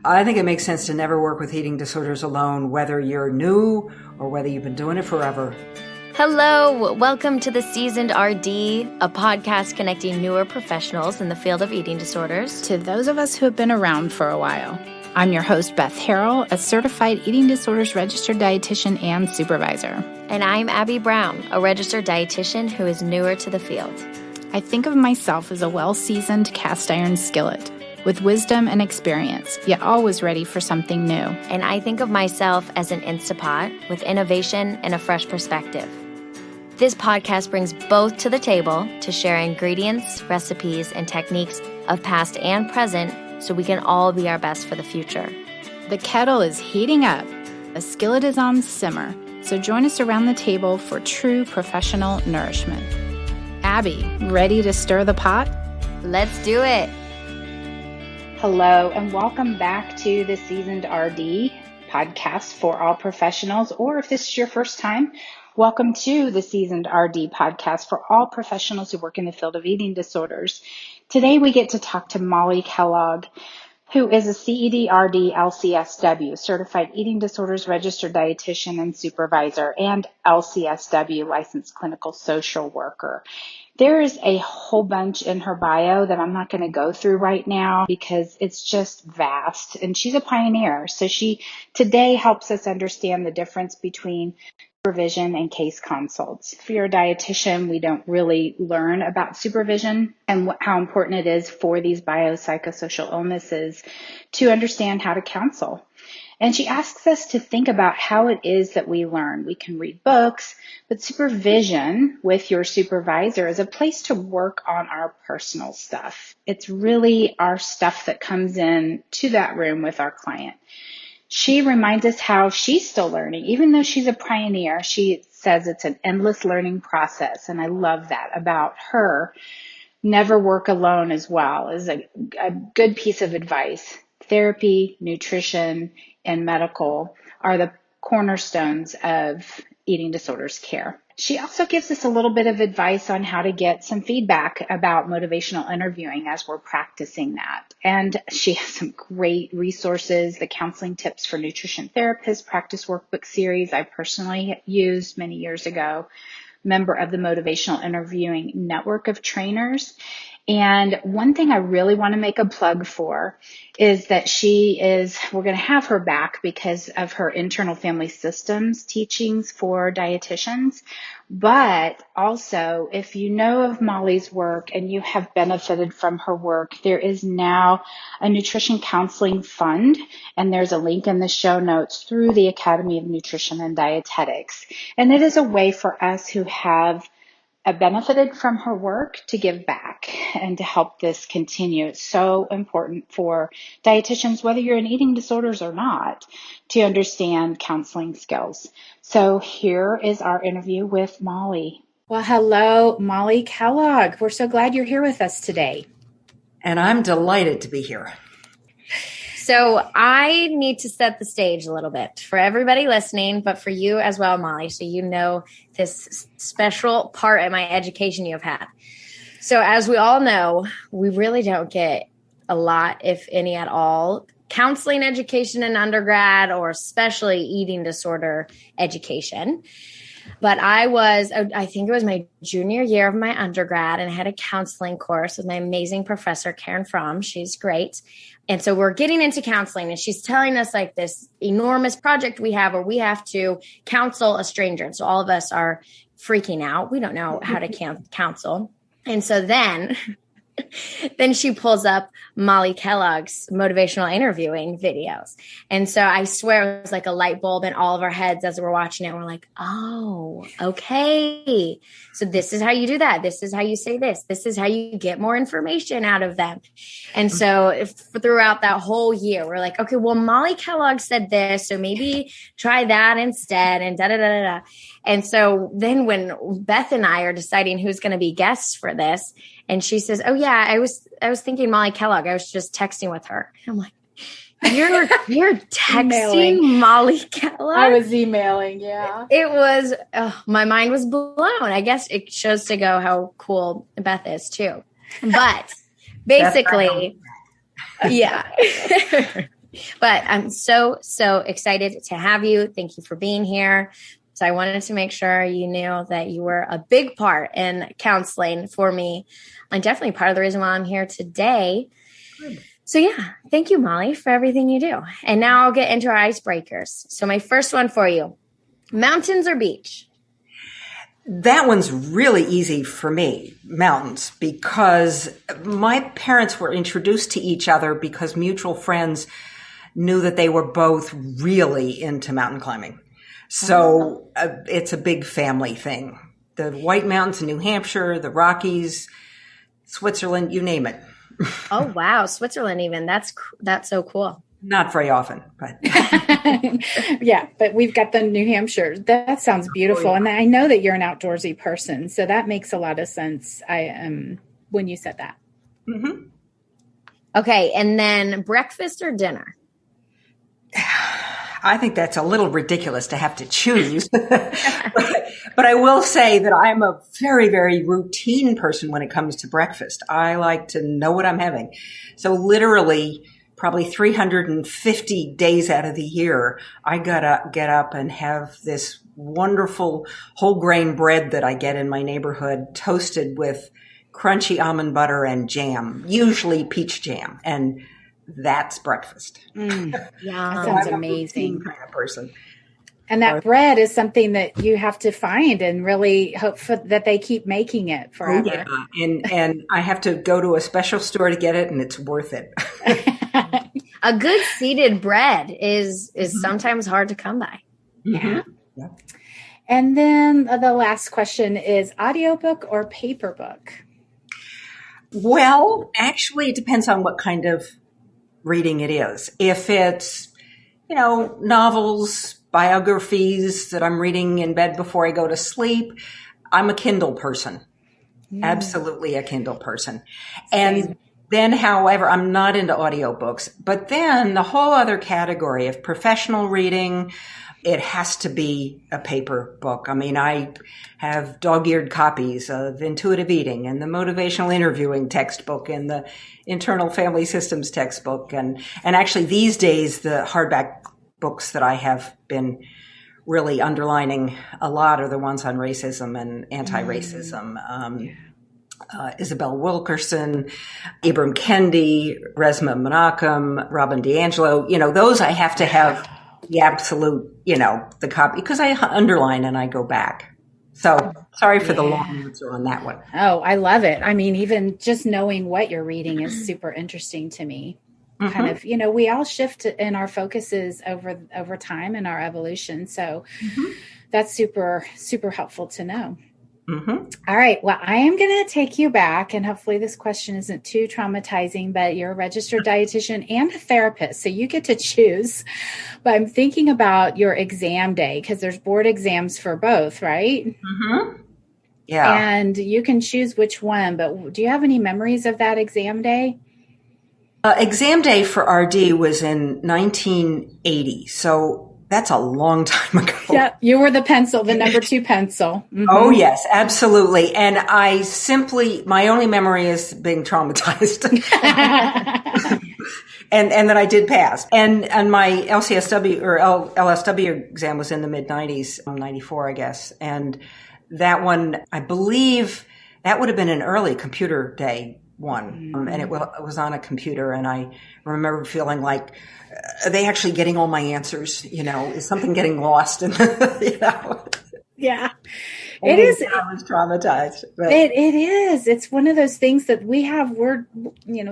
I think it makes sense to never work with eating disorders alone, whether you're new or whether you've been doing it forever. Hello, welcome to the Seasoned RD, a podcast connecting newer professionals in the field of eating disorders to those of us who have been around for a while. I'm your host, Beth Harrell, a certified eating disorders registered dietitian and supervisor. And I'm Abby Brown, a registered dietitian who is newer to the field. I think of myself as a well-seasoned cast iron skillet with wisdom and experience, yet always ready for something new. And I think of myself as an Instapot with innovation and a fresh perspective. This podcast brings both to the table to share ingredients, recipes, and techniques of past and present so we can all be our best for the future. The kettle is heating up. The skillet is on simmer. So join us around the table for true professional nourishment. Abby, ready to stir the pot? Let's do it. Hello, and welcome back to the Seasoned RD podcast for all professionals, or if this is your first time, welcome to the Seasoned RD podcast for all professionals who work in the field of eating disorders. Today we get to talk to Molly Kellogg, who is a CEDRD LCSW, Certified Eating Disorders Registered Dietitian and Supervisor, and LCSW, Licensed Clinical Social Worker. There is a whole bunch in her bio that I'm not going to go through right now because it's just vast, and she's a pioneer. So she today helps us understand the difference between supervision and case consults. If you're a dietitian, we don't really learn about supervision and how important it is for these biopsychosocial illnesses to understand how to counsel. And she asks us to think about how it is that we learn. We can read books, but supervision with your supervisor is a place to work on our personal stuff. It's really our stuff that comes in to that room with our client. She reminds us how she's still learning. Even though she's a pioneer, she says it's an endless learning process. And I love that about her. Never work alone as well is a good piece of advice. Therapy, nutrition, and medical are the cornerstones of eating disorders care. She also gives us a little bit of advice on how to get some feedback about motivational interviewing as we're practicing that. And she has some great resources, the Counseling Tips for Nutrition Therapists practice workbook series I personally used many years ago, member of the Motivational Interviewing Network of Trainers. And one thing I really want to make a plug for is that we're going to have her back because of her internal family systems teachings for dietitians. But also, if you know of Molly's work and you have benefited from her work, there is now a nutrition counseling fund, and there's a link in the show notes through the Academy of Nutrition and Dietetics. And it is a way for us who have benefited from her work to give back and to help this continue. It's so important for dietitians, whether you're in eating disorders or not, to understand counseling skills. So here is our interview with Molly. Well, hello, Molly Kellogg. We're so glad you're here with us today. And I'm delighted to be here. So I need to set the stage a little bit for everybody listening, but for you as well, Molly, so you know this special part of my education you have had. So as we all know, we really don't get a lot, if any at all, counseling education in undergrad or especially eating disorder education. But I think it was my junior year of my undergrad, and I had a counseling course with my amazing professor, Karen Fromm. She's great. And so we're getting into counseling, and she's telling us like this enormous project we have where we have to counsel a stranger. And so all of us are freaking out. We don't know how to counsel. And so then she pulls up Molly Kellogg's motivational interviewing videos. And so I swear it was like a light bulb in all of our heads as we're watching it. We're like, oh, okay. So this is how you do that. This is how you say this. This is how you get more information out of them. And so throughout that whole year, we're like, okay, well, Molly Kellogg said this, so maybe try that instead, and da-da-da-da-da. And so then when Beth and I are deciding who's going to be guests for this, and she says, oh yeah, I was thinking Molly Kellogg. I was just texting with her. And I'm like, you're texting Molly Kellogg? I was emailing, yeah. It was, my mind was blown. I guess it shows to go how cool Beth is too. But basically, yeah. But I'm so excited to have you. Thank you for being here. So I wanted to make sure you knew that you were a big part in counseling for me, and definitely part of the reason why I'm here today. Good. So yeah, thank you, Molly, for everything you do. And now I'll get into our icebreakers. So my first one for you, mountains or beach? That one's really easy for me, mountains, because my parents were introduced to each other because mutual friends knew that they were both really into mountain climbing. So it's a big family thing. The White Mountains in New Hampshire, the Rockies, Switzerland, you name it. Oh, wow. Switzerland even. That's so cool. Not very often, but. Yeah, but we've got the New Hampshire. That sounds beautiful. And I know that you're an outdoorsy person, so that makes a lot of sense when you said that. Mm-hmm. Okay, and then breakfast or dinner? I think that's a little ridiculous to have to choose. But I will say that I'm a very, very routine person when it comes to breakfast. I like to know what I'm having. So literally, probably 350 days out of the year, I gotta get up and have this wonderful whole grain bread that I get in my neighborhood, toasted with crunchy almond butter and jam, usually peach jam. And that's breakfast. Yeah, that So sounds I'm amazing. a routine kind of person. And that bread is something that you have to find and really hope that they keep making it forever. Oh, yeah. And I have to go to a special store to get it, and it's worth it. A good seeded bread is sometimes hard to come by. Yeah. Yeah. And then the last question is audiobook or paper book? Well, actually, it depends on what kind of reading it is. If it's, novels, biographies that I'm reading in bed before I go to sleep, I'm a Kindle person. Absolutely a Kindle person. And then, however, I'm not into audiobooks. But then the whole other category of professional reading, it has to be a paper book. I mean, I have dog-eared copies of Intuitive Eating and the Motivational Interviewing textbook and the Internal Family Systems textbook. And actually these days, the hardback books that I have been really underlining a lot are the ones on racism and anti-racism. Isabel Wilkerson, Ibram Kendi, Resmaa Menakem, Robin DiAngelo, those I have to have the absolute, the copy, because I underline and I go back. So sorry for the long answer on that one. Oh, I love it. I mean, even just knowing what you're reading is super interesting to me. Mm-hmm. Kind of, we all shift in our focuses over time in our evolution. So that's super, super helpful to know. Mm-hmm. All right. Well, I am going to take you back, and hopefully this question isn't too traumatizing, but you're a registered dietitian and a therapist, so you get to choose. But I'm thinking about your exam day, because there's board exams for both, right? Mm-hmm. Yeah. And you can choose which one, but do you have any memories of that exam day? Exam day for RD was in 1980. So that's a long time ago. Yeah, you were the number 2 pencil. Mm-hmm. Oh, yes, absolutely. And my only memory is being traumatized. and then I did pass. And my LCSW or LSW exam was in the mid-90s, 94, I guess. And that one, I believe that would have been an early computer day one. And it was on a computer. And I remember feeling like, are they actually getting all my answers? Is something getting lost? And, Yeah. It is. I was traumatized. But. It is. It's one of those things that we have.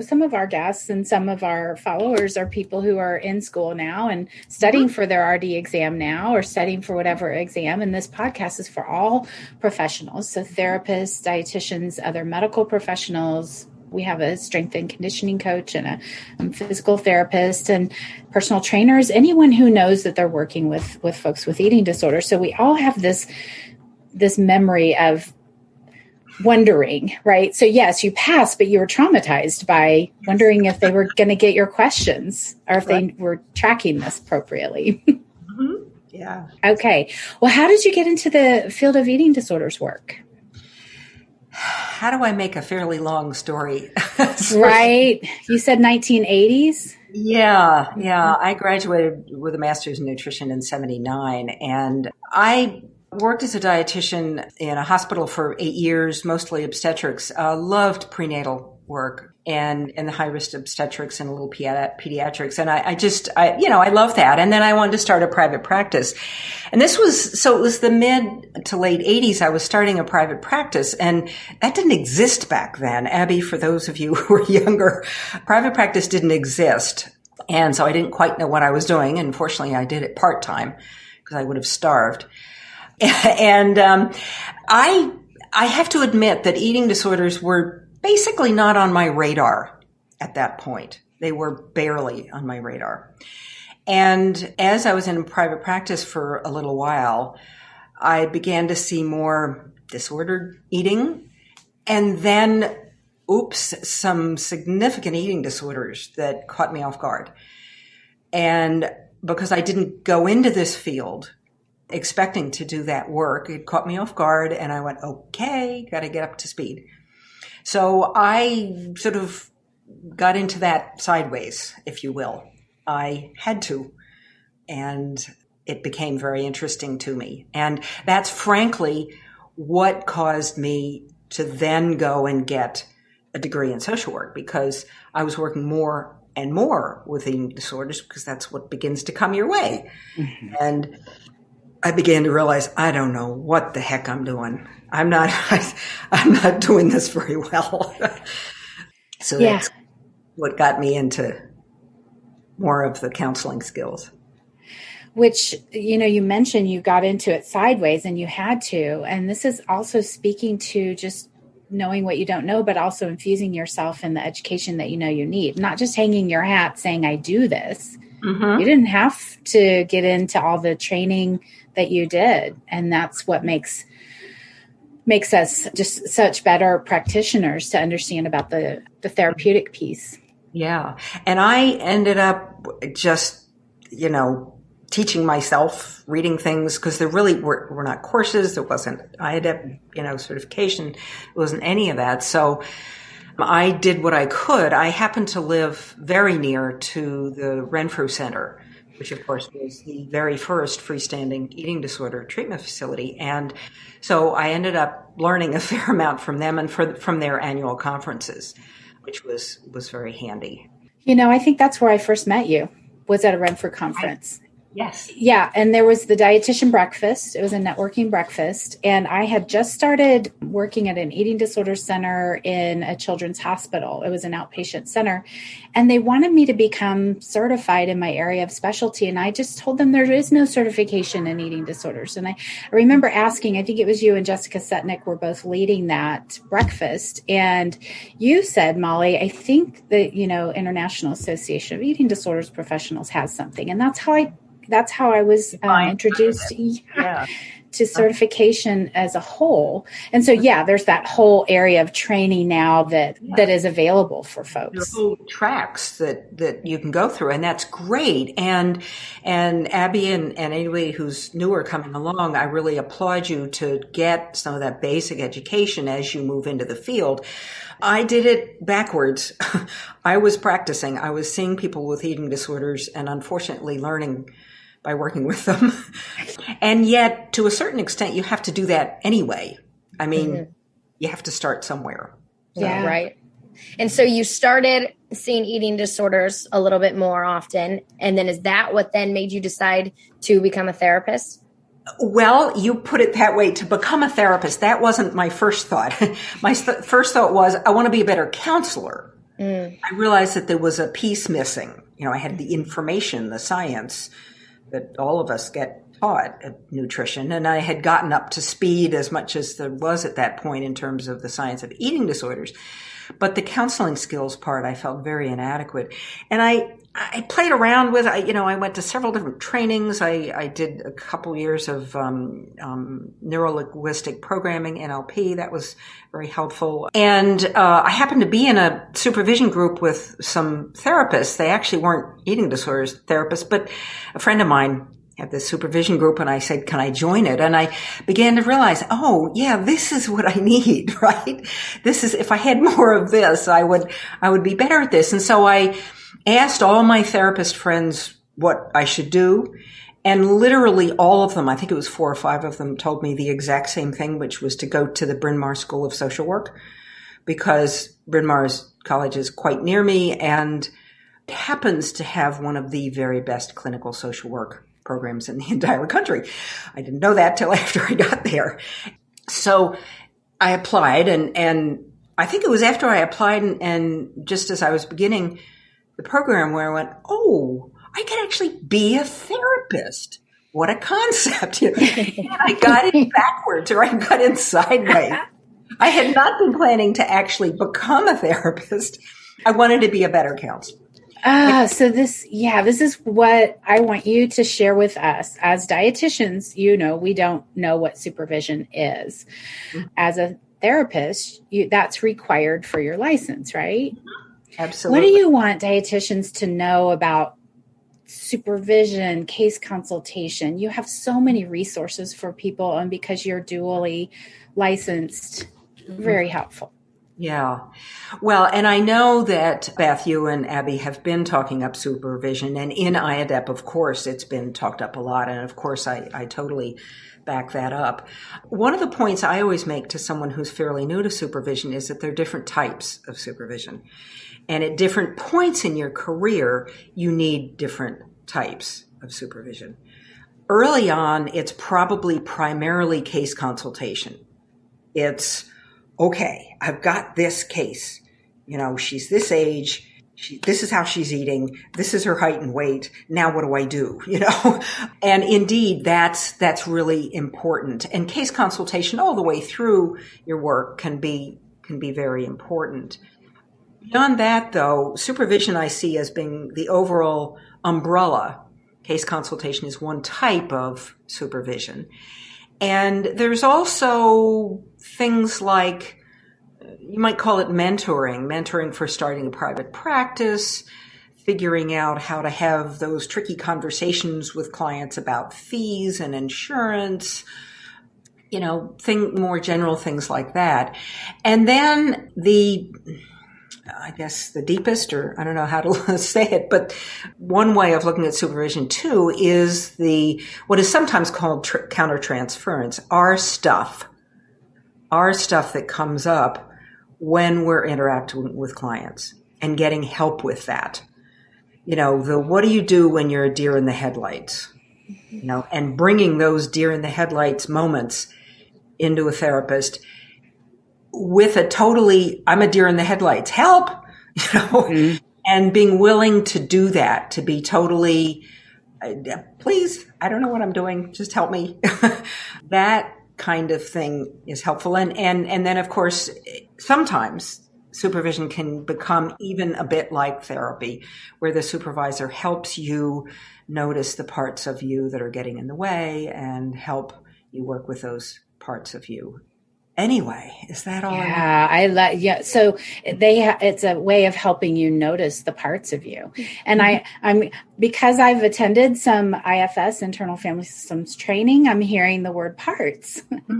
Some of our guests and some of our followers are people who are in school now and studying for their RD exam now, or studying for whatever exam. And this podcast is for all professionals. So therapists, dietitians, other medical professionals. We have a strength and conditioning coach and a physical therapist and personal trainers, anyone who knows that they're working with folks with eating disorders. So we all have this memory of wondering, right? So yes, you passed, but you were traumatized by wondering if they were going to get your questions or if they were tracking this appropriately. Mm-hmm. Yeah. Okay. Well, how did you get into the field of eating disorders work? How do I make a fairly long story? Right. You said 1980s? Yeah. I graduated with a master's in nutrition in '79, and I worked as a dietitian in a hospital for 8 years, mostly obstetrics. Loved prenatal work and the high risk obstetrics and a little pediatrics. And I love that. And then I wanted to start a private practice. And it was the mid to late 80s. I was starting a private practice, and that didn't exist back then. Abby, for those of you who are younger, private practice didn't exist. And so I didn't quite know what I was doing. And fortunately, I did it part-time because I would have starved. And I have to admit that eating disorders were basically not on my radar at that point. They were barely on my radar. And as I was in private practice for a little while, I began to see more disordered eating, and then, some significant eating disorders that caught me off guard. And because I didn't go into this field expecting to do that work, it caught me off guard, and I went, okay, got to get up to speed. So I sort of got into that sideways, if you will. I had to, and it became very interesting to me. And that's frankly what caused me to then go and get a degree in social work, because I was working more and more with eating disorders, because that's what begins to come your way. Mm-hmm. And I began to realize, I don't know what the heck I'm doing. I'm not doing this very well. So that's what got me into more of the counseling skills. Which, you mentioned you got into it sideways, and you had to. And this is also speaking to just knowing what you don't know, but also infusing yourself in the education that you need. Not just hanging your hat saying, I do this. Mm-hmm. You didn't have to get into all the training that you did. And that's what makes us just such better practitioners to understand about the therapeutic piece. Yeah. And I ended up just, teaching myself, reading things, because there really were not courses. There wasn't IADEP, certification. It wasn't any of that. So I did what I could. I happened to live very near to the Renfrew Center, which of course was the very first freestanding eating disorder treatment facility. And so I ended up learning a fair amount from them and from their annual conferences, which was very handy. I think that's where I first met you, was at a Renfrew conference. Yes. Yeah. And there was the dietitian breakfast. It was a networking breakfast. And I had just started working at an eating disorder center in a children's hospital. It was an outpatient center. And they wanted me to become certified in my area of specialty. And I just told them there is no certification in eating disorders. And I remember asking, I think it was you and Jessica Setnick were both leading that breakfast. And you said, Molly, I think the, International Association of Eating Disorders Professionals has something. And that's how I was introduced to certification as a whole. And so, there's that whole area of training now that is available for folks. There's whole tracks that you can go through, and that's great. And Abby and anybody who's newer coming along, I really applaud you to get some of that basic education as you move into the field. I did it backwards. I was practicing. I was seeing people with eating disorders and unfortunately learning by working with them. And yet, to a certain extent, you have to do that anyway. I mean, you have to start somewhere. Yeah. Right. And so you started seeing eating disorders a little bit more often. And then is that what then made you decide to become a therapist? Well, you put it that way, to become a therapist. That wasn't my first thought. My first thought was, I want to be a better counselor. I realized that there was a piece missing. I had the information, the science that all of us get taught at nutrition, and I had gotten up to speed as much as there was at that point in terms of the science of eating disorders. But the counseling skills part, I felt very inadequate. And I played around with, I went to several different trainings. I did a couple years of neuro-linguistic programming, NLP. That was very helpful. And I happened to be in a supervision group with some therapists. They actually weren't eating disorders therapists, but a friend of mine have this supervision group, and I said, can I join it? And I began to realize, oh yeah, this is what I need, right? This is, if I had more of this, I would be better at this. And so I asked all my therapist friends what I should do. And literally all of them, I think it was 4 or 5 of them, told me the exact same thing, which was to go to the Bryn Mawr School of Social Work, because Bryn Mawr's college is quite near me and happens to have one of the very best clinical social work programs in the entire country. I didn't know that till after I got there. So I applied, and I think it was after I applied and just as I was beginning the program where I went, oh, I can actually be a therapist. What a concept. And I got it backwards, or I got it sideways. I had not been planning to actually become a therapist. I wanted to be a better counselor. So this is what I want you to share with us. As dietitians, we don't know what supervision is. Mm-hmm. As a therapist, that's required for your license, right? Absolutely. What do you want dietitians to know about supervision, case consultation? You have so many resources for people, and because you're dually licensed, very helpful. Yeah. Well, and I know that Beth, you and Abby have been talking up supervision, and in IADEP, of course, it's been talked up a lot. And of course, I totally back that up. One of the points I always make to someone who's fairly new to supervision is that there are different types of supervision. And at different points in your career, you need different types of supervision. Early on, it's probably primarily case consultation. It's, okay, I've got this case. She's this age. This is how she's eating. This is her height and weight. Now what do I do? And indeed, that's really important. And case consultation all the way through your work can be very important. Beyond that, though, supervision I see as being the overall umbrella. Case consultation is one type of supervision. And there's also things like, you might call it mentoring for starting a private practice, figuring out how to have those tricky conversations with clients about fees and insurance, more general things like that. And then the deepest, or I don't know how to say it, but one way of looking at supervision too is what is sometimes called CounterTransference, our stuff that comes up when we're interacting with clients and getting help with that. What do you do when you're a deer in the headlights? And bringing those deer in the headlights moments into a therapist with I'm a deer in the headlights, help, mm-hmm. And being willing to do that, to be totally, please, I don't know what I'm doing, just help me. That kind of thing is helpful. And then of course, sometimes supervision can become even a bit like therapy, where the supervisor helps you notice the parts of you that are getting in the way and help you work with those parts of you. Anyway, is that all? Yeah, So it's a way of helping you notice the parts of you. And I'm because I've attended some IFS, internal family systems training, I'm hearing the word parts. Mm-hmm.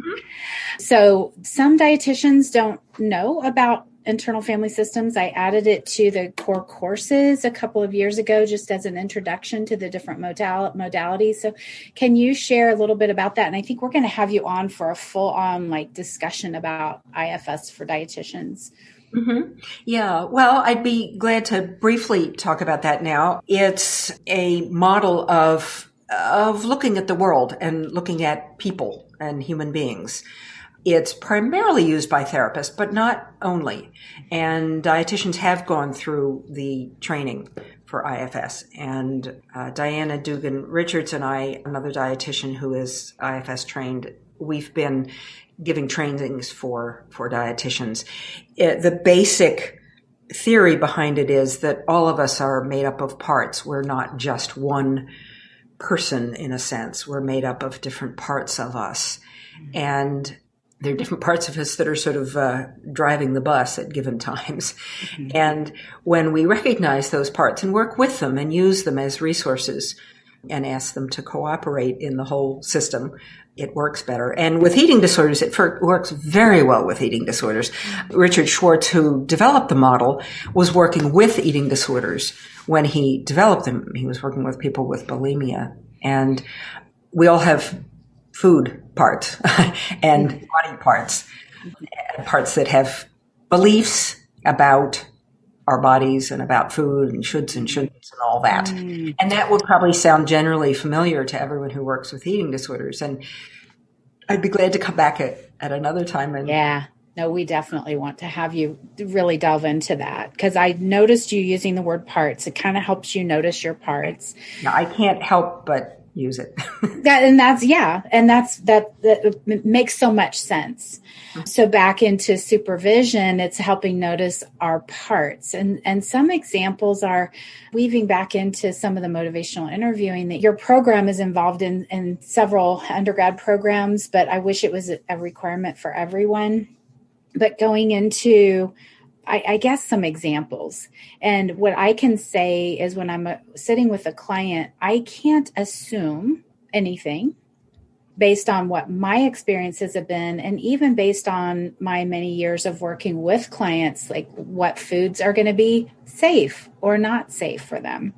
So some dietitians don't know about internal family systems. I added it to the core courses a couple of years ago, just as an introduction to the different modalities. So can you share a little bit about that? And I think we're going to have you on for a full on discussion about IFS for dietitians. Mm-hmm. Yeah. Well, I'd be glad to briefly talk about that now. It's a model of looking at the world and looking at people and human beings. It's primarily used by therapists, but not only. And dietitians have gone through the training for IFS. And Diana Dugan-Richards and I, another dietitian who is IFS trained, we've been giving trainings for dietitians. The basic theory behind it is that all of us are made up of parts. We're not just one person in a sense. We're made up of different parts of us. And there are different parts of us that are sort of driving the bus at given times. Mm-hmm. And when we recognize those parts and work with them and use them as resources and ask them to cooperate in the whole system, it works better. And with eating disorders, it works very well with eating disorders. Richard Schwartz, who developed the model, was working with eating disorders when he developed them. He was working with people with bulimia. And we all have food parts and body parts that have beliefs about our bodies and about food and shoulds and shouldn'ts and all that. And that would probably sound generally familiar to everyone who works with eating disorders. And I'd be glad to come back at another time. Yeah. No, we definitely want to have you really delve into that, because I noticed you using the word parts. It kind of helps you notice your parts. No, I can't help but use it. That makes so much sense. So back into supervision, it's helping notice our parts. And some examples are weaving back into some of the motivational interviewing that your program is involved in several undergrad programs, but I wish it was a requirement for everyone. But going into, I guess, some examples. And what I can say is when I'm sitting with a client, I can't assume anything based on what my experiences have been, and even based on my many years of working with clients, like what foods are going to be safe or not safe for them.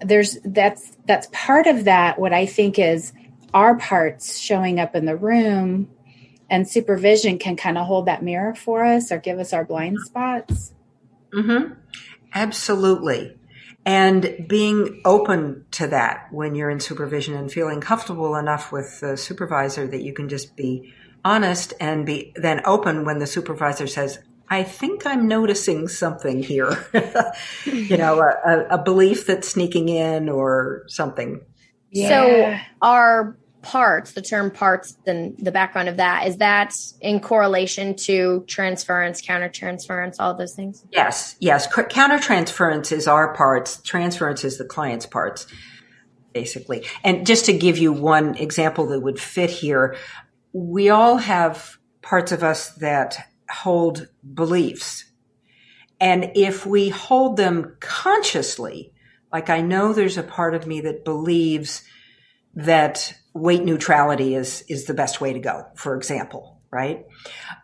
That's part of that. What I think is our parts showing up in the room. And supervision can kind of hold that mirror for us or give us our blind spots. Absolutely. And being open to that when you're in supervision and feeling comfortable enough with the supervisor that you can just be honest and be then open when the supervisor says, I think I'm noticing something here, a belief that's sneaking in or something. Yeah. So our parts, the term parts, and the background of that, is that in correlation to transference, countertransference, all those things? Yes. Countertransference is our parts. Transference is the client's parts, basically. And just to give you one example that would fit here, we all have parts of us that hold beliefs. And if we hold them consciously, like I know there's a part of me that believes that weight neutrality is the best way to go, for example, right?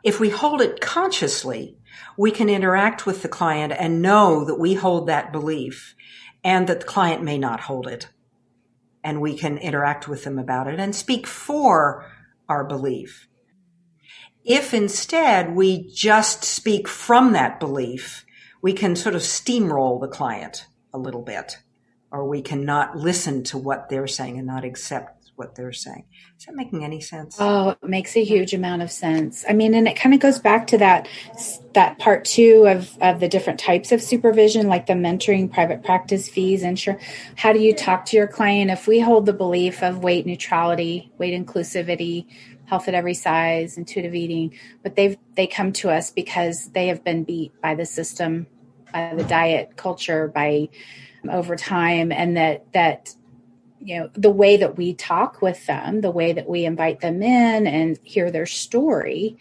If we hold it consciously, we can interact with the client and know that we hold that belief and that the client may not hold it. And we can interact with them about it and speak for our belief. If instead we just speak from that belief, we can sort of steamroll the client a little bit, or we can not listen to what they're saying and not accept what they're saying. Is that making any sense? Oh, it makes a huge amount of sense. I mean, and it kind of goes back to that part two of the different types of supervision, like the mentoring, private practice fees, how do you talk to your client? If we hold the belief of weight neutrality, weight inclusivity, health at every size, intuitive eating, but they come to us because they have been beat by the system, by the diet culture, by over time, and that the way that we talk with them, the way that we invite them in and hear their story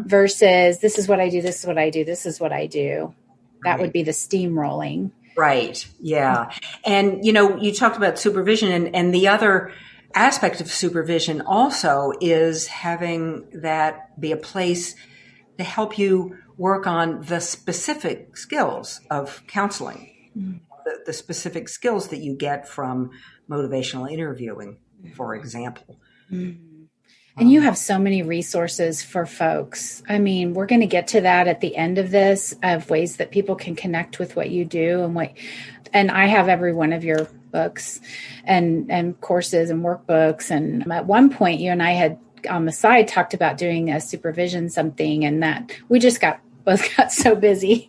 versus this is what I do, this is what I do, this is what I do. That would be the steamrolling. Right. Yeah. And, you talked about supervision and the other aspect of supervision also is having that be a place to help you work on the specific skills of counseling, the specific skills that you get from motivational interviewing, for example. And you have so many resources for folks. I mean, we're going to get to that at the end of this, of ways that people can connect with what you do and I have every one of your books and courses and workbooks. And at one point you and I had on the side talked about doing a supervision something, and that we just both got so busy.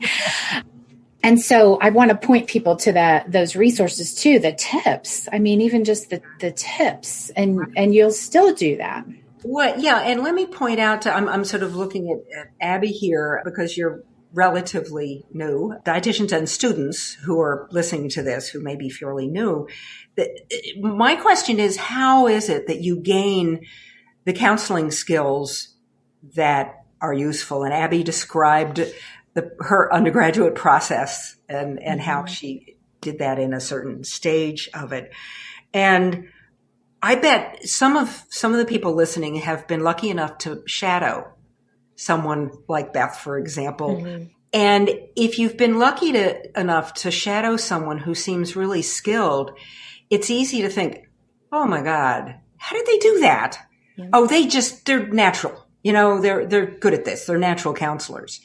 And so I want to point people to those resources too, the tips. I mean, even just the tips, and you'll still do that. Well, yeah. And let me point out, I'm sort of looking at Abby here because you're relatively new. Dietitians and students who are listening to this, who may be fairly new, my question is, how is it that you gain the counseling skills that are useful? And Abby described her undergraduate process and how she did that in a certain stage of it. And I bet some of the people listening have been lucky enough to shadow someone like Beth, for example. Mm-hmm. And if you've been lucky enough to shadow someone who seems really skilled, it's easy to think, oh my God, how did they do that? Yeah. Oh, they're natural. They're good at this. They're natural counselors.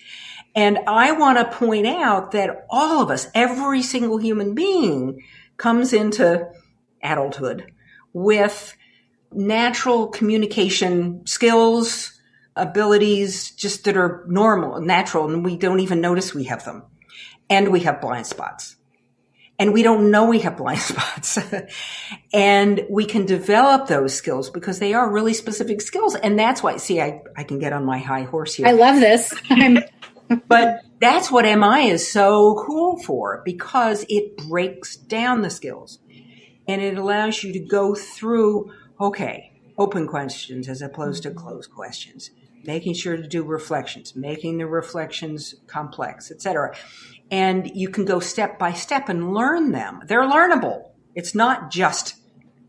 And I want to point out that all of us, every single human being, comes into adulthood with natural communication skills, abilities just that are normal and natural, and we don't even notice we have them. And we have blind spots. And we don't know we have blind spots. And we can develop those skills because they are really specific skills. And that's why, see, I can get on my high horse here. I love this. But that's what MI is so cool for, because it breaks down the skills. And it allows you to go through, open questions as opposed to closed questions, making sure to do reflections, making the reflections complex, etc. And you can go step by step and learn them. They're learnable. It's not just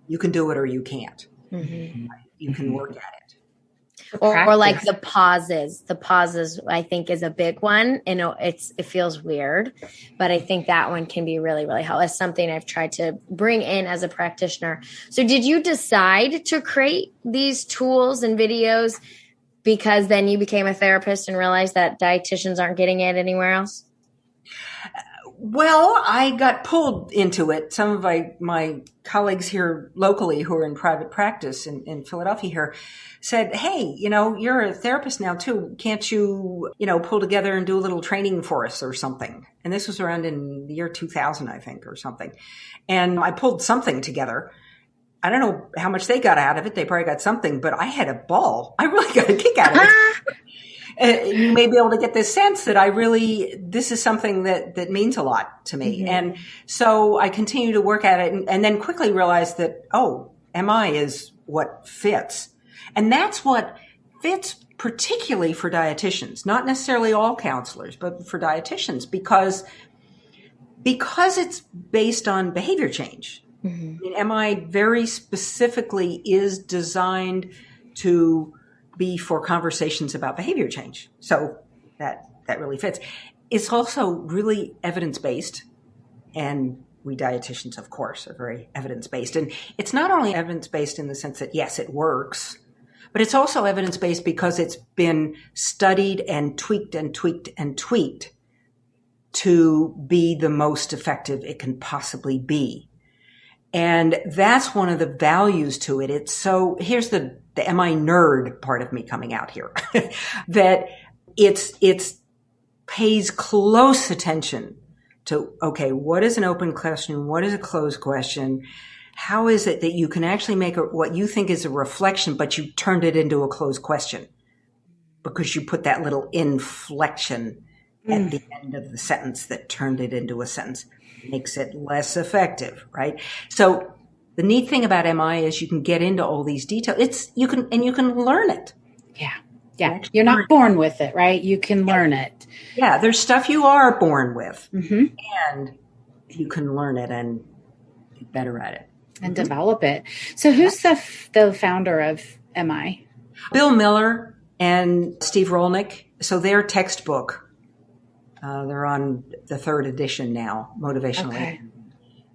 you can do it or you can't. Mm-hmm. You can work at it. Or like the pauses. The pauses, I think, is a big one. It feels weird, but I think that one can be really, really helpful. It's something I've tried to bring in as a practitioner. So did you decide to create these tools and videos because then you became a therapist and realized that dietitians aren't getting it anywhere else? Well, I got pulled into it. Some of my colleagues here locally who are in private practice in Philadelphia here said, hey, you're a therapist now too. Can't you, pull together and do a little training for us or something? And this was around in the year 2000, I think, or something. And I pulled something together. I don't know how much they got out of it. They probably got something, but I had a ball. I really got a kick out of it. You may be able to get this sense that this is something that means a lot to me. Mm-hmm. And so I continue to work at it and then quickly realized that, MI is what fits. And that's what fits particularly for dietitians, not necessarily all counselors, but for dietitians, because it's based on behavior change. Mm-hmm. I mean, MI very specifically is designed to be for conversations about behavior change. So that really fits. It's also really evidence-based, and we dietitians, of course, are very evidence-based. And it's not only evidence-based in the sense that, yes, it works, but it's also evidence-based because it's been studied and tweaked and tweaked and tweaked to be the most effective it can possibly be. And that's one of the values to it. Here's the MI nerd part of me coming out here, that it's pays close attention to, what is an open question? What is a closed question? How is it that you can actually make what you think is a reflection, but you turned it into a closed question because you put that little inflection at the end of the sentence that turned it into a sentence, makes it less effective, right? So the neat thing about MI is you can get into all these details. You can learn it. Yeah. You're not born with it, right? You can learn it. Yeah. There's stuff you are born with, and you can learn it and get better at it and develop it. So who's the founder of MI? Bill Miller and Steve Rolnick. So their textbook, they're on the 3rd edition now. Motivational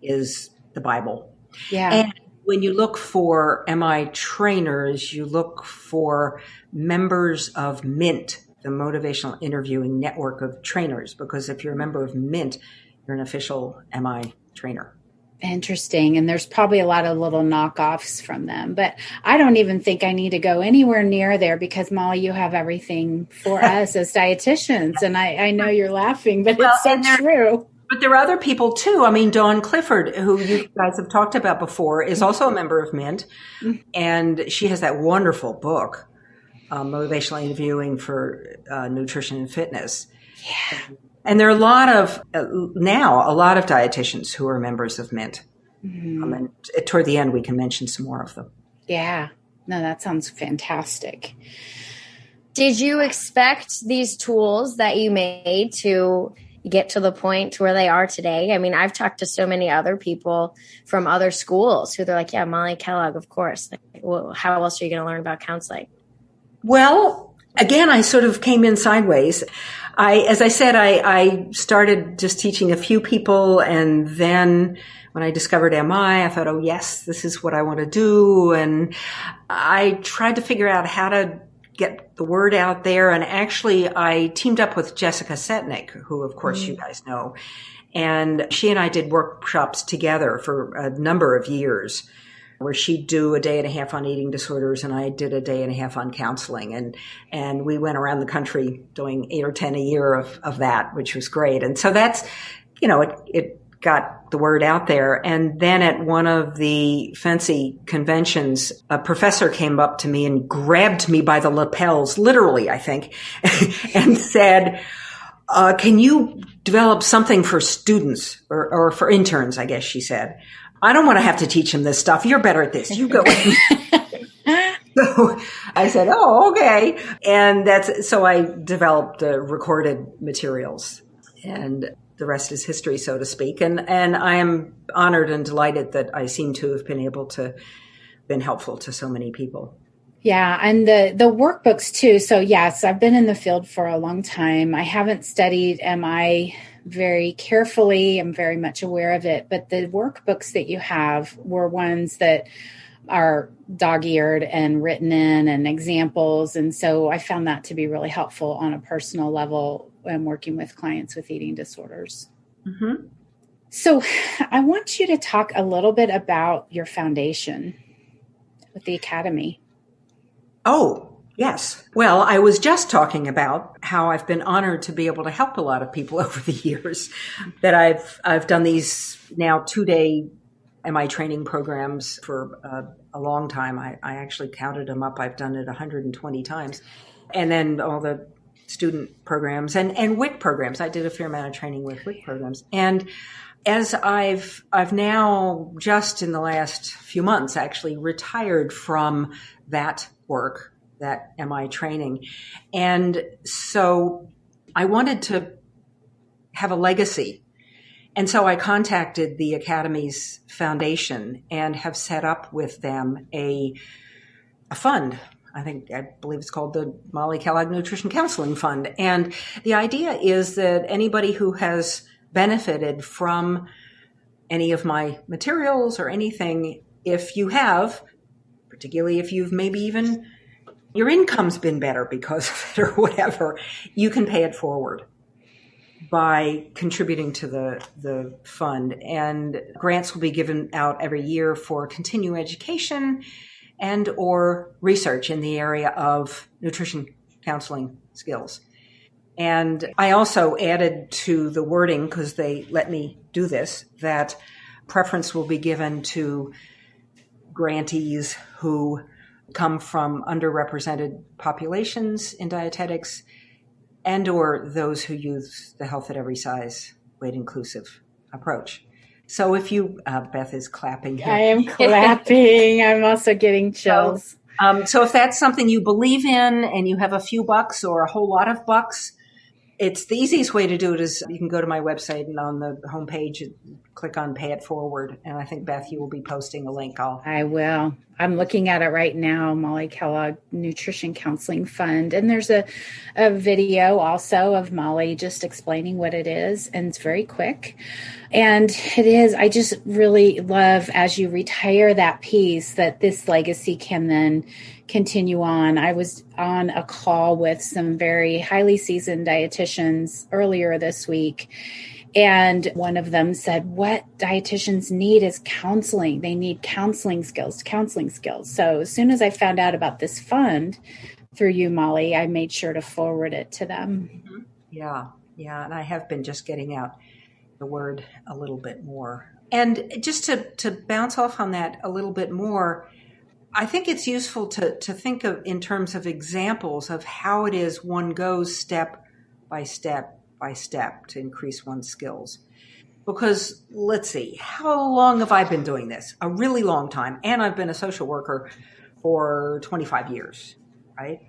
is the Bible. Yeah. And when you look for MI trainers, you look for members of MINT, the Motivational Interviewing Network of Trainers, because if you're a member of MINT, you're an official MI trainer. Interesting. And there's probably a lot of little knockoffs from them, but I don't even think I need to go anywhere near there because, Molly, you have everything for us as dietitians. And I know you're laughing, but it's so true. But there are other people too. I mean, Dawn Clifford, who you guys have talked about before, is also a member of MINT. And she has that wonderful book, Motivational Interviewing for Nutrition and Fitness. Yeah. And there are a lot of dietitians who are members of MINT. Mm-hmm. And toward the end, we can mention some more of them. Yeah. No, that sounds fantastic. Did you expect these tools that you made to get to the point where they are today. I mean, I've talked to so many other people from other schools who they're like, yeah, Molly Kellogg, of course. Like, well, how else are you going to learn about counseling? Well, again, I sort of came in sideways. As I said, I started just teaching a few people, and then when I discovered MI, I thought, oh yes, this is what I want to do. And I tried to figure out how to get the word out there. And actually, I teamed up with Jessica Setnick, who of course you guys know. And she and I did workshops together for a number of years, where she'd do a day and a half on eating disorders and I did a day and a half on counseling. And we went around the country doing 8 or 10 a year of that, which was great. And so that's, it got the word out there. And then at one of the fancy conventions, a professor came up to me and grabbed me by the lapels, literally, I think, and said, can you develop something for students or for interns, I guess she said. I don't want to have to teach them this stuff. You're better at this. You go in. So I said, oh, okay. And so I developed recorded materials, and the rest is history, so to speak. And I am honored and delighted that I seem to have been able to been helpful to so many people. Yeah. And the workbooks too. So yes, I've been in the field for a long time. I haven't studied MI very carefully. I'm very much aware of it, but the workbooks that you have were ones that are dog-eared and written in and examples. And so I found that to be really helpful on a personal level when working with clients with eating disorders. Mm-hmm. So I want you to talk a little bit about your foundation with the Academy. Oh, yes. Well, I was just talking about how I've been honored to be able to help a lot of people over the years, that I've done these now 2-day MI training programs for a long time. I actually counted them up. I've done it 120 times. And then all the student programs and WIC programs. I did a fair amount of training with WIC programs. And as I've now just in the last few months actually retired from that work, that MI training. And so I wanted to have a legacy. And so I contacted the Academy's foundation and have set up with them a fund. I believe it's called the Molly Kellogg Nutrition Counseling Fund. And the idea is that anybody who has benefited from any of my materials or anything, if you have, particularly if you've maybe even your income's been better because of it or whatever, you can pay it forward by contributing to the fund. And grants will be given out every year for continuing education and or research in the area of nutrition counseling skills. And I also added to the wording, because they let me do this, that preference will be given to grantees who come from underrepresented populations in dietetics and or those who use the health at every size, weight inclusive approach. So if you, Beth is clapping here. I am clapping. I'm also getting chills. So if that's something you believe in and you have a few bucks or a whole lot of bucks, it's the easiest way to do it is you can go to my website and on the homepage, click on Pay It Forward. And I think, Beth, you will be posting a link. I will. I'm looking at it right now, Molly Kellogg Nutrition Counseling Fund. And there's a video also of Molly just explaining what it is. And it's very quick. And it is, I just really love, as you retire that piece, that this legacy can then continue on. I was on a call with some very highly seasoned dietitians earlier this week. And one of them said, what dietitians need is counseling. They need counseling skills. So as soon as I found out about this fund through you, Molly, I made sure to forward it to them. Mm-hmm. Yeah. And I have been just getting out the word a little bit more. And just to bounce off on that a little bit more, I think it's useful to think of in terms of examples of how it is one goes step by step to increase one's skills. Because let's see, how long have I been doing this? A really long time. And I've been a social worker for 25 years, right?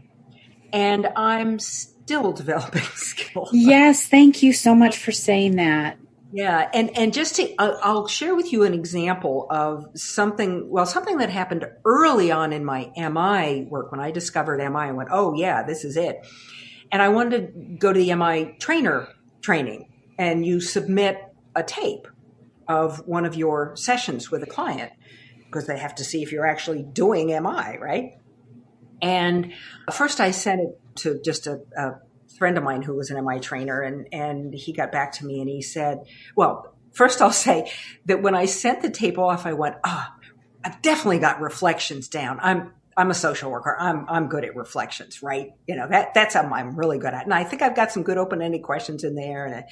And I'm still developing skills. Yes. Thank you so much for saying that. Yeah. And just to, I'll share with you an example of something that happened early on in my MI work. When I discovered MI, I went, oh yeah, this is it. And I wanted to go to the MI trainer training, and you submit a tape of one of your sessions with a client because they have to see if you're actually doing MI, right? And first I sent it to just a friend of mine who was an MI trainer, and he got back to me and he said, well, first I'll say that when I sent the tape off, I went, I've definitely got reflections down. I'm a social worker. I'm good at reflections, right? You know, that's something I'm really good at. And I think I've got some good open-ended questions in there. And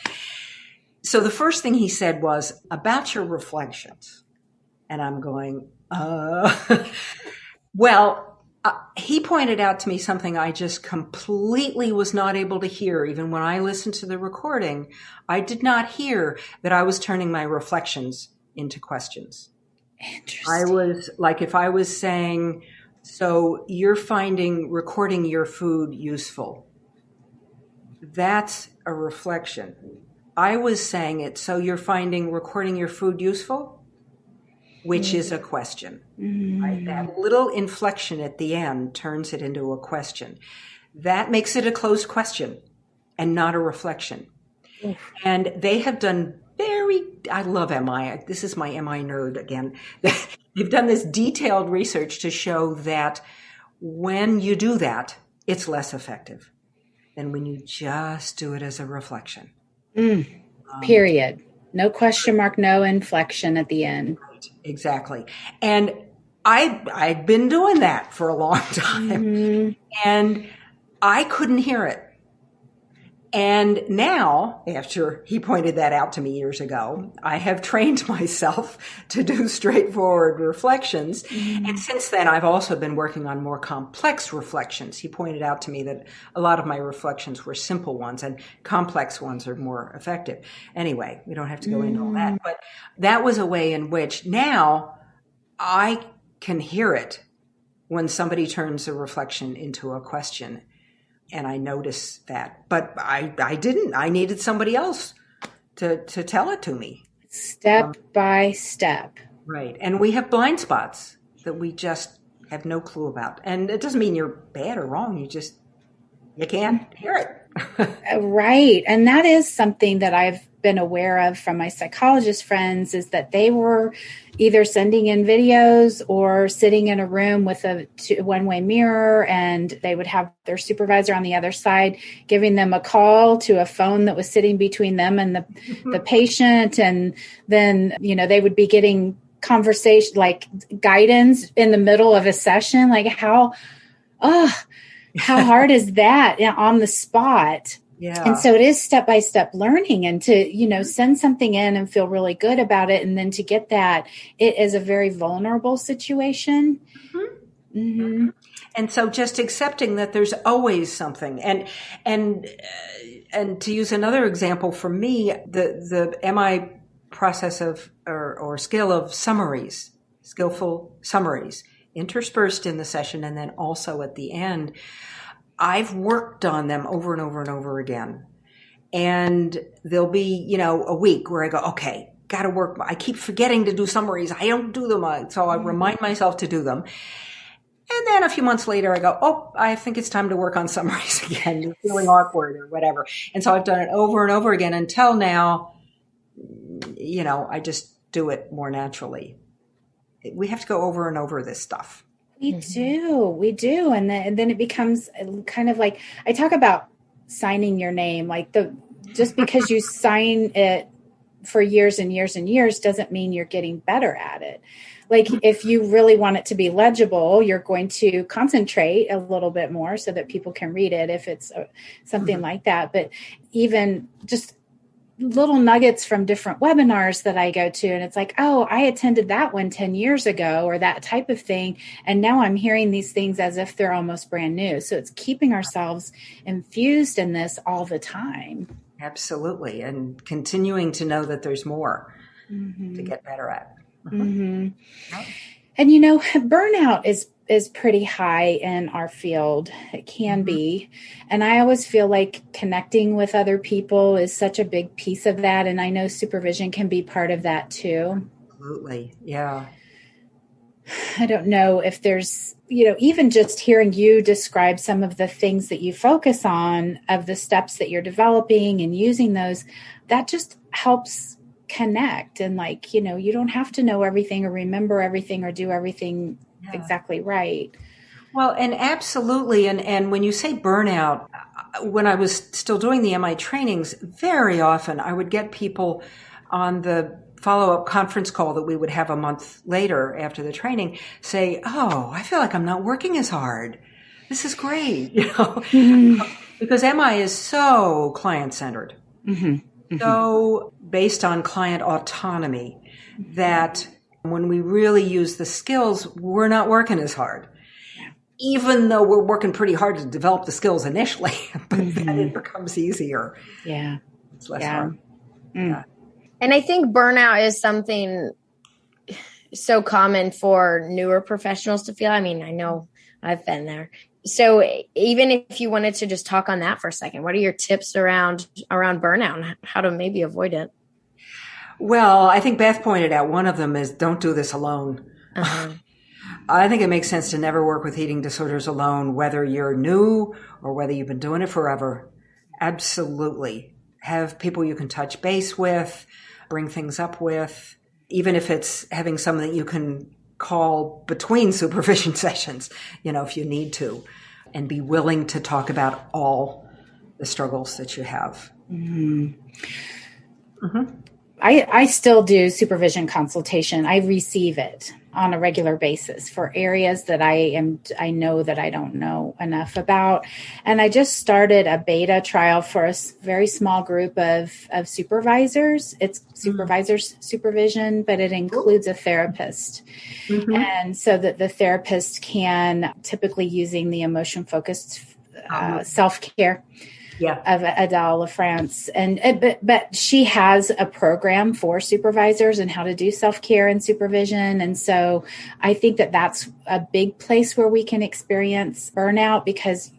so the first thing he said was about your reflections. And I'm going, well, he pointed out to me something I just completely was not able to hear. Even when I listened to the recording, I did not hear that I was turning my reflections into questions. Interesting. I was like, if I was saying, so you're finding recording your food useful, that's a reflection. I was saying it, so you're finding recording your food useful? Which is a question. Right? That little inflection at the end turns it into a question. That makes it a closed question and not a reflection. And they have done I love MI. This is my MI nerd again. They've done this detailed research to show that when you do that, it's less effective than when you just do it as a reflection. Period. No question mark, no inflection at the end. Exactly. And I'd been doing that for a long time, and I couldn't hear it. And now, after he pointed that out to me years ago, I have trained myself to do straightforward reflections. And since then, I've also been working on more complex reflections. He pointed out to me that a lot of my reflections were simple ones, and complex ones are more effective. Anyway, we don't have to go into all that. But that was a way in which now I can hear it when somebody turns a reflection into a question. And I noticed that, but I didn't. I needed somebody else to tell it to me. Step by step. Right. And we have blind spots that we just have no clue about. And it doesn't mean you're bad or wrong. You can't hear it. Right. And that is something that I've been aware of from my psychologist friends, is that they were either sending in videos or sitting in a room with a one-way mirror, and they would have their supervisor on the other side giving them a call to a phone that was sitting between them and the patient. And then, they would be getting conversation, like guidance in the middle of a session. Like how hard is that on the spot? Yeah. And so it is step-by-step learning, and to, send something in and feel really good about it. And then to get that, it is a very vulnerable situation. And so just accepting that there's always something. And to use another example for me, the MI process of, or skill of summaries, skillful summaries interspersed in the session. And then also at the end, I've worked on them over and over and over again. And there'll be, a week where I go, okay, got to work. I keep forgetting to do summaries. I don't do them. So I remind myself to do them. And then a few months later, I go, oh, I think it's time to work on summaries again. You're feeling awkward or whatever. And so I've done it over and over again until now, I just do it more naturally. We have to go over and over this stuff. We do. And then it becomes kind of like, I talk about signing your name, like just because you sign it for years and years and years doesn't mean you're getting better at it. Like if you really want it to be legible, you're going to concentrate a little bit more so that people can read it if it's something like that. But even just little nuggets from different webinars that I go to, and it's like, oh, I attended that one 10 years ago, or that type of thing. And now I'm hearing these things as if they're almost brand new. So it's keeping ourselves infused in this all the time. Absolutely. And continuing to know that there's more to get better at. And burnout is is pretty high in our field. It can be. And I always feel like connecting with other people is such a big piece of that. And I know supervision can be part of that too. Absolutely. Yeah. I don't know if there's, even just hearing you describe some of the things that you focus on of the steps that you're developing and using those, that just helps connect. And you don't have to know everything or remember everything or do everything exactly right. Well, and absolutely. And when you say burnout, when I was still doing the MI trainings, very often I would get people on the follow-up conference call that we would have a month later after the training say, oh, I feel like I'm not working as hard. This is great. Because MI is so client-centered, so based on client autonomy that when we really use the skills, we're not working as hard. Even though we're working pretty hard to develop the skills initially, but then it becomes easier. Yeah. It's less hard. Yeah. And I think burnout is something so common for newer professionals to feel. I mean, I know I've been there. So even if you wanted to just talk on that for a second, what are your tips around burnout and how to maybe avoid it? Well, I think Beth pointed out one of them is don't do this alone. I think it makes sense to never work with eating disorders alone, whether you're new or whether you've been doing it forever. Absolutely. Have people you can touch base with, bring things up with, even if it's having someone that you can call between supervision sessions, if you need to, and be willing to talk about all the struggles that you have. I still do supervision consultation. I receive it on a regular basis for areas that I know that I don't know enough about. And I just started a beta trial for a very small group of supervisors. It's supervisors supervision, but it includes a therapist. And so that the therapist can, typically using the emotion-focused self-care of Adele LaFrance. But she has a program for supervisors and how to do self-care and supervision. And so I think that that's a big place where we can experience burnout, because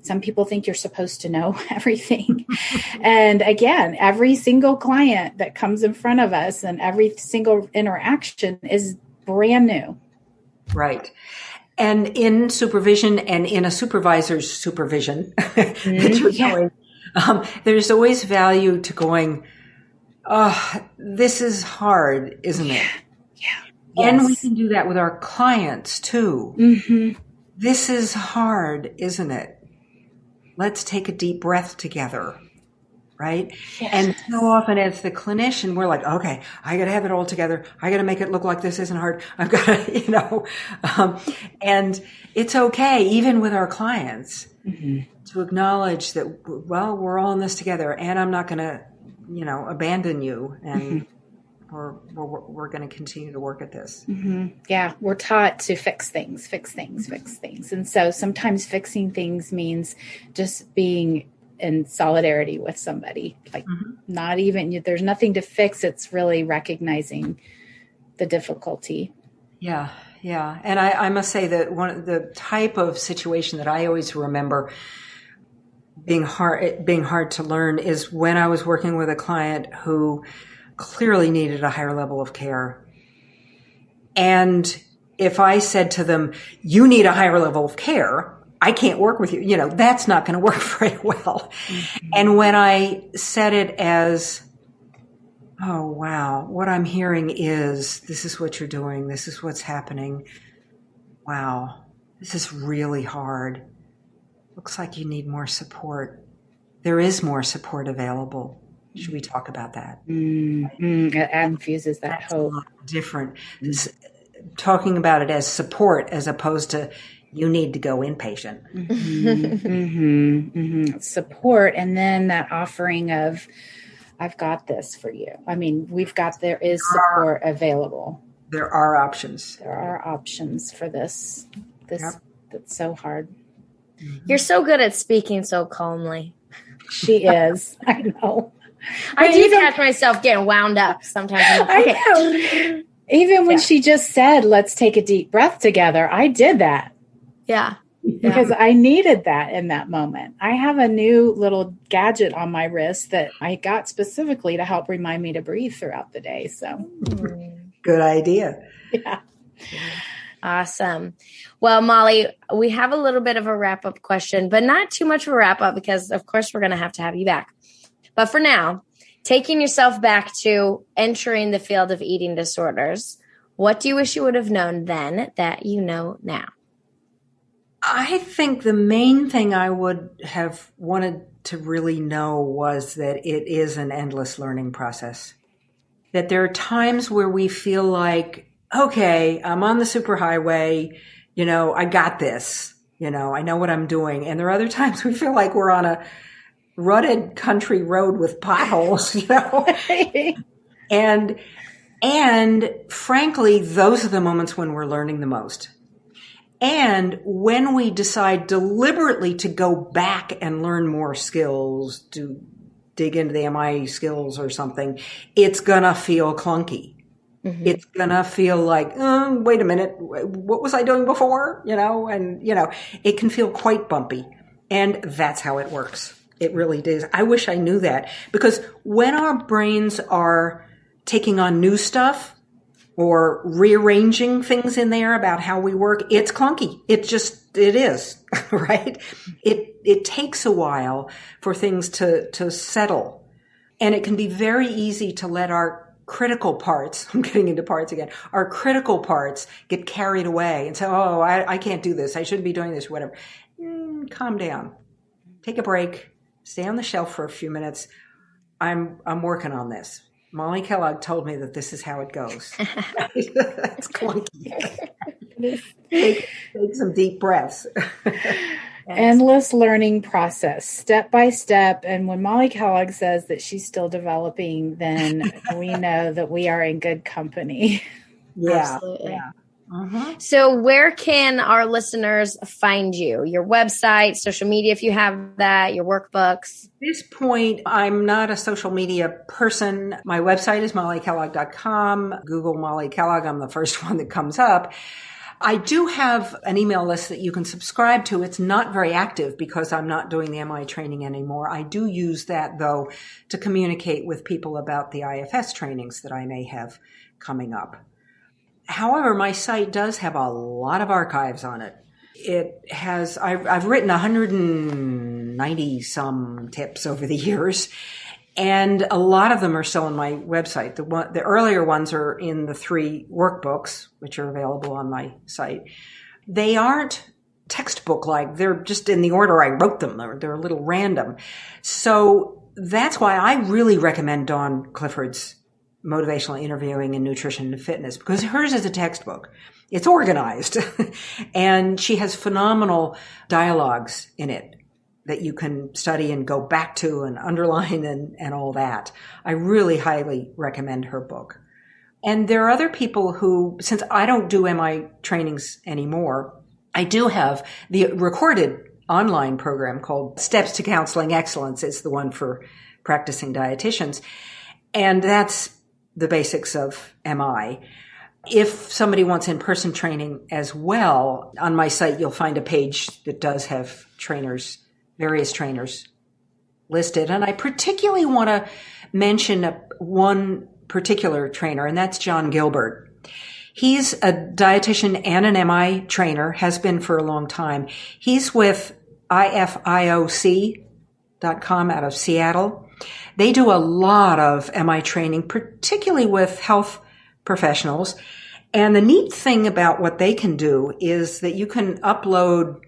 some people think you're supposed to know everything. And again, every single client that comes in front of us and every single interaction is brand new. Right. And in supervision and in a supervisor's supervision that you're going, there's always value to going, this is hard, isn't it? And we can do that with our clients too. This is hard, isn't it? Let's take a deep breath together. Right? And so often as the clinician, we're like, okay, I got to have it all together. I got to make it look like this isn't hard. I've got to, and it's okay, even with our clients, to acknowledge that, well, we're all in this together and I'm not going to, abandon you. And we're going to continue to work at this. Yeah. We're taught to fix things. And so sometimes fixing things means just being in solidarity with somebody, not even, there's nothing to fix. It's really recognizing the difficulty. Yeah. And I must say that the type of situation that I always remember being hard to learn is when I was working with a client who clearly needed a higher level of care. And if I said to them, you need a higher level of care, I can't work with you. That's not going to work very well. And when I said it as, oh, wow, what I'm hearing is this is what you're doing. This is what's happening. Wow, this is really hard. Looks like you need more support. There is more support available. Should we talk about that? It infuses that hope. A lot different. Talking about it as support as opposed to you need to go inpatient. Support, and then that offering of, I've got this for you. I mean, there is support available. There are options. There are options for this. That's so hard. You're so good at speaking so calmly. She is. I know. I do catch myself getting wound up sometimes. I know. Even when she just said, let's take a deep breath together, I did that. Yeah. Because I needed that in that moment. I have a new little gadget on my wrist that I got specifically to help remind me to breathe throughout the day. So good idea. Yeah. Awesome. Well, Molly, we have a little bit of a wrap-up question, but not too much of a wrap-up because, of course, we're going to have you back. But for now, taking yourself back to entering the field of eating disorders, what do you wish you would have known then that you know now? I think the main thing I would have wanted to really know was that it is an endless learning process. That there are times where we feel like, okay, I'm on the superhighway, I got this, I know what I'm doing. And there are other times we feel like we're on a rutted country road with potholes, and frankly, those are the moments when we're learning the most. And when we decide deliberately to go back and learn more skills, to dig into the MI skills or something, it's going to feel clunky. Mm-hmm. It's going to feel like, wait a minute, what was I doing before? It can feel quite bumpy. And that's how it works. It really does. I wish I knew that, because when our brains are taking on new stuff, or rearranging things in there about how we work, it's clunky. It is, right? It takes a while for things to settle. And it can be very easy to let our critical parts, I'm getting into parts again, our critical parts get carried away and say, oh, I can't do this. I shouldn't be doing this, whatever. Calm down. Take a break. Stay on the shelf for a few minutes. I'm working on this. Molly Kellogg told me that this is how it goes. It's clunky. Take some deep breaths. Endless learning process, step by step. And when Molly Kellogg says that she's still developing, then we know that we are in good company. Yeah. Absolutely. Yeah. Uh-huh. So where can our listeners find you? Your website, social media, if you have that, your workbooks? At this point, I'm not a social media person. My website is mollykellogg.com. Google Molly Kellogg. I'm the first one that comes up. I do have an email list that you can subscribe to. It's not very active because I'm not doing the MI training anymore. I do use that, though, to communicate with people about the IFS trainings that I may have coming up. However, my site does have a lot of archives on it. I've written 190 some tips over the years, and a lot of them are still on my website. The earlier ones are in the 3 workbooks, which are available on my site. They aren't textbook-like. They're just in the order I wrote them. They're a little random. So that's why I really recommend Dawn Clifford's Motivational Interviewing and Nutrition and Fitness, because hers is a textbook. It's organized and she has phenomenal dialogues in it that you can study and go back to and underline and all that. I really highly recommend her book. And there are other people who, since I don't do MI trainings anymore, I do have the recorded online program called Steps to Counseling Excellence. It's the one for practicing dietitians. And that's the basics of MI. If somebody wants in-person training as well, on my site, you'll find a page that does have various trainers listed. And I particularly want to mention one particular trainer, and that's John Gilbert. He's a dietitian and an MI trainer, has been for a long time. He's with ifioc.com out of Seattle. They do a lot of MI training, particularly with health professionals. And the neat thing about what they can do is that you can upload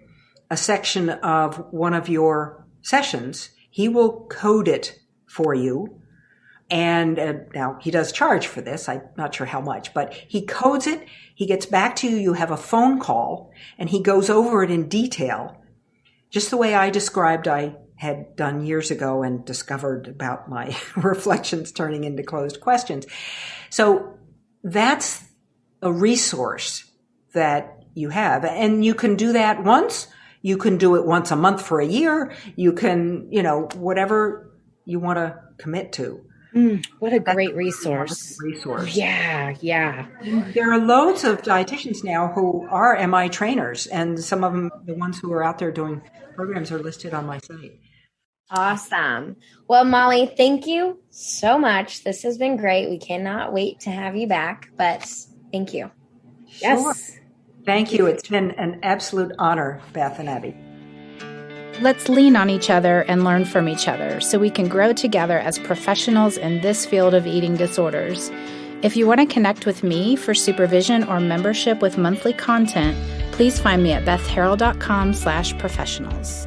a section of one of your sessions. He will code it for you. And now he does charge for this. I'm not sure how much, but he codes it. He gets back to you. You have a phone call and he goes over it in detail, just the way I described I had done years ago and discovered about my reflections turning into closed questions. So that's a resource that you have. And you can do that once. You can do it once a month for a year. You can, whatever you want to commit to. What a That's great a resource. resource. Yeah. There are loads of dietitians now who are MI trainers, and some of them, the ones who are out there doing programs, are listed on my site. Awesome. Well, Molly, thank you so much. This has been great. We cannot wait to have you back, but thank you. Sure. Yes. Thank you. It's been an absolute honor, Beth and Abby. Let's lean on each other and learn from each other so we can grow together as professionals in this field of eating disorders. If you want to connect with me for supervision or membership with monthly content, please find me at bethharrell.com/professionals.